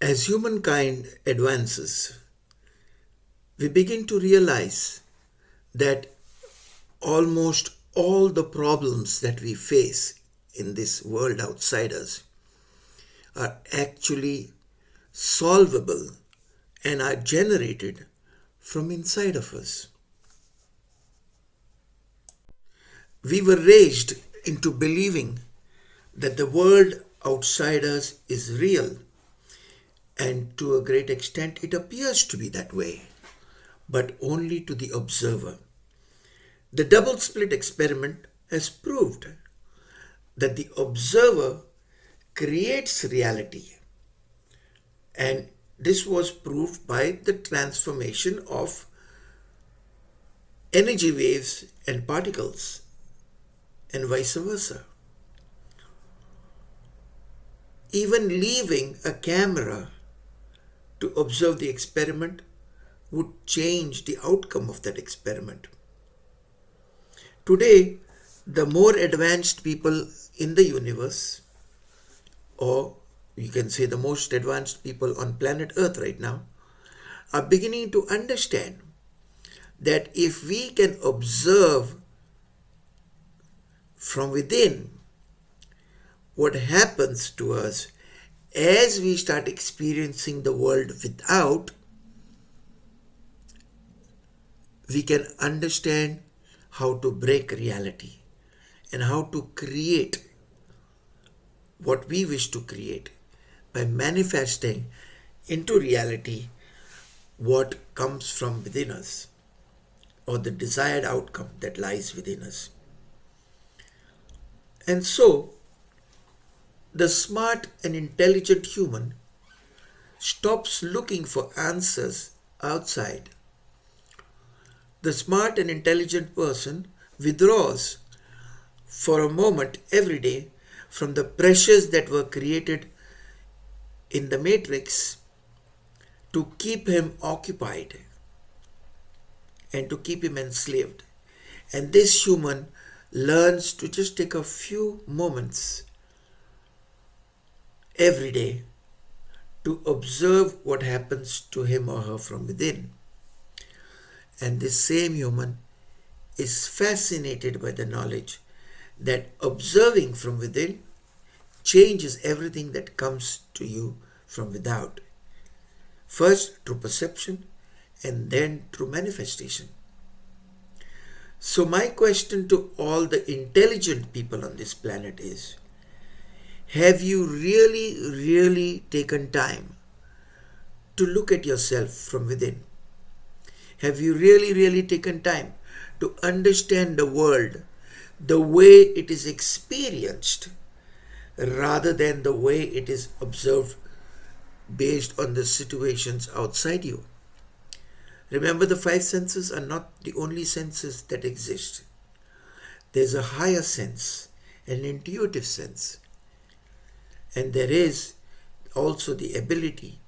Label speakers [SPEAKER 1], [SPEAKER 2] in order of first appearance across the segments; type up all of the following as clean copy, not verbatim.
[SPEAKER 1] As humankind advances, we begin to realize that almost all the problems that we face in this world outside us are actually solvable and are generated from inside of us. We were raised into believing that the world outside us is real, and to a great extent it appears to be that way, but only to the observer. The double slit experiment has proved that the observer creates reality, and this was proved by the transformation of energy waves and particles, and vice versa. Even leaving a camera to observe the experiment would change the outcome of that experiment. Today, the more advanced people in the universe, or you can say the most advanced people on planet Earth right now, are beginning to understand that if we can observe from within what happens to us as we start experiencing the world without, we can understand how to break reality and how to create what we wish to create by manifesting into reality what comes from within us, or the desired outcome that lies within us. And so, the smart and intelligent human stops looking for answers outside. The smart and intelligent person withdraws for a moment every day from the pressures that were created in the matrix to keep him occupied and to keep him enslaved. And this human learns to just take a few moments every day to observe what happens to him or her from within. And this same human is fascinated by the knowledge that observing from within changes everything that comes to you from without. First through perception and then through manifestation. So my question to all the intelligent people on this planet is, have you really taken time to look at yourself from within? Have you really taken time to understand the world the way it is experienced rather than the way it is observed based on the situations outside you? Remember, the five senses are not the only senses that exist. There's a higher sense, an intuitive sense. And there is also the ability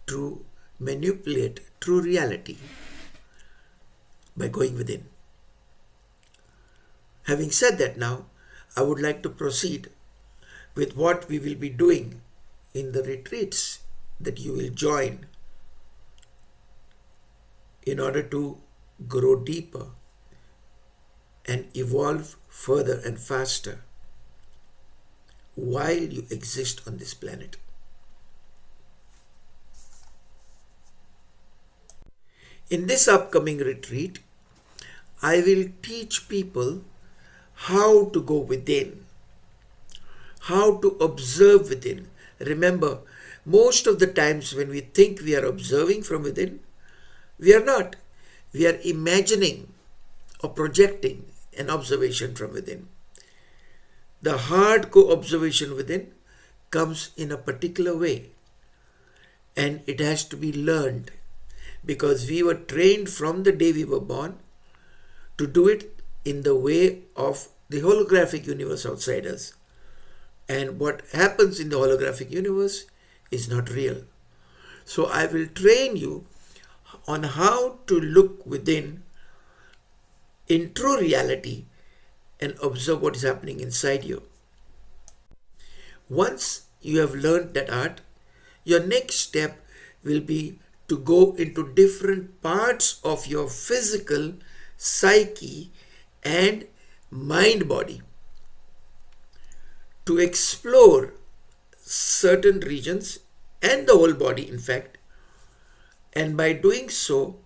[SPEAKER 1] to manipulate true reality by going within. Having said that now, I would like to proceed with what we will be doing in the retreats that you will join in order to grow deeper and evolve further and faster while you exist on this planet. In this upcoming retreat, I will teach people how to go within, how to observe within. Remember, most of the times when we think we are observing from within, we are not. We are imagining or projecting an observation from within. The hardcore observation within comes in a particular way, and it has to be learned because we were trained from the day we were born to do it in the way of the holographic universe outside us. And what happens in the holographic universe is not real. So I will train you on how to look within in true reality and observe what is happening inside you. Once you have learned that art, Your next step will be to go into different parts of your physical psyche and mind body to explore certain regions and the whole body, in fact, and by doing so,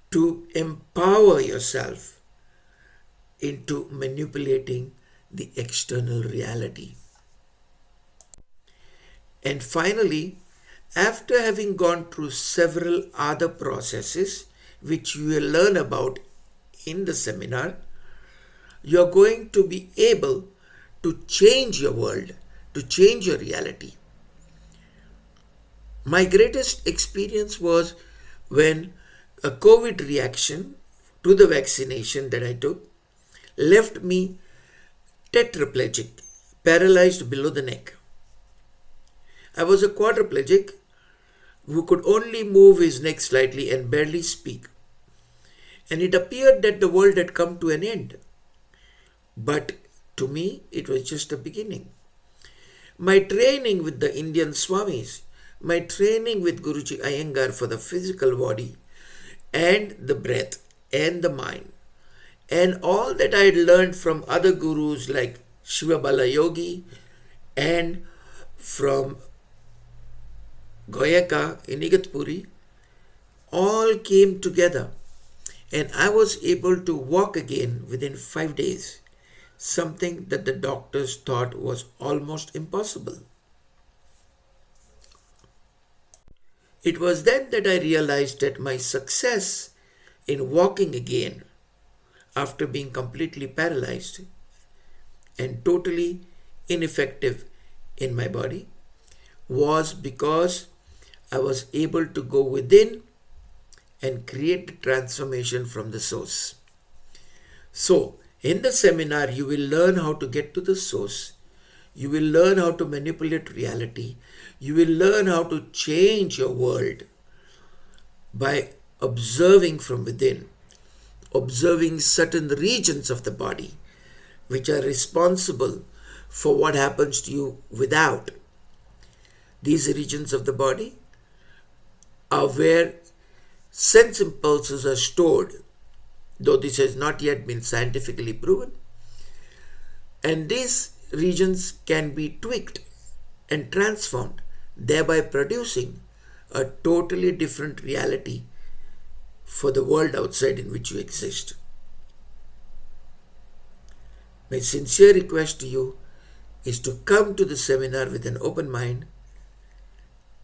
[SPEAKER 1] to empower yourself into manipulating the external reality. And finally, after having gone through several other processes which you will learn about in the seminar, you are going to be able to change your world, to change your reality. My greatest experience was when a COVID reaction to the vaccination that I took left me tetraplegic, paralyzed below the neck. I was a quadriplegic who could only move his neck slightly and barely speak. And it appeared that the world had come to an end. But to me, it was just a beginning. My training with the Indian Swamis, my training with Guruji Iyengar for the physical body and the breath and the mind, and all that I had learned from other gurus like Shiva Bala Yogi and from Goyaka in Igatpuri, all came together, and I was able to walk again within 5 days, something that the doctors thought was almost impossible. It was then that I realized that my success in walking again after being completely paralyzed and totally ineffective in my body was because I was able to go within and create the transformation from the source. So, in the seminar, you will learn how to get to the source. You will learn how to manipulate reality. You will learn how to change your world by observing from within, observing certain regions of the body which are responsible for what happens to you without. These regions of the body are where sense impulses are stored, though this has not yet been scientifically proven. And these regions can be tweaked and transformed, thereby producing a totally different reality for the world outside in which you exist. My sincere request to you is to come to the seminar with an open mind,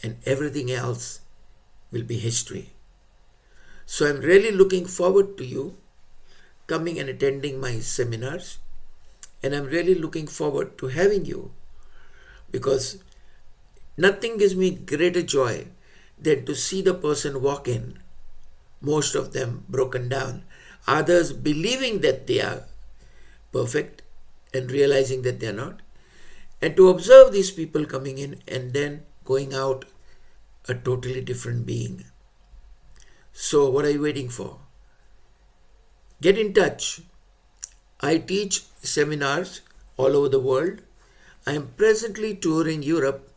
[SPEAKER 1] and everything else will be history. So I'm really looking forward to you coming and attending my seminars, and I'm really looking forward to having you, because nothing gives me greater joy than to see the person walk in, most of them broken down, others believing that they are perfect and realizing that they are not, and to observe these people coming in and then going out a totally different being. So what are you waiting for? Get in touch. I teach seminars all over the world. I am presently touring Europe,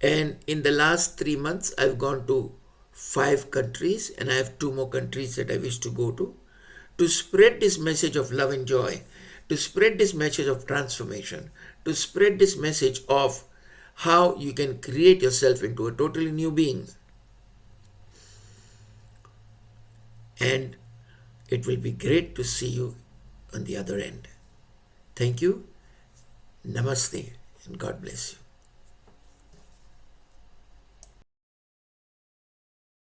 [SPEAKER 1] and in the last 3 months I've gone to 5 countries, and I have 2 more countries that I wish to go to spread this message of love and joy, to spread this message of transformation, to spread this message of how you can create yourself into a totally new being. And it will be great to see you on the other end. Thank you. Namaste, and God bless you.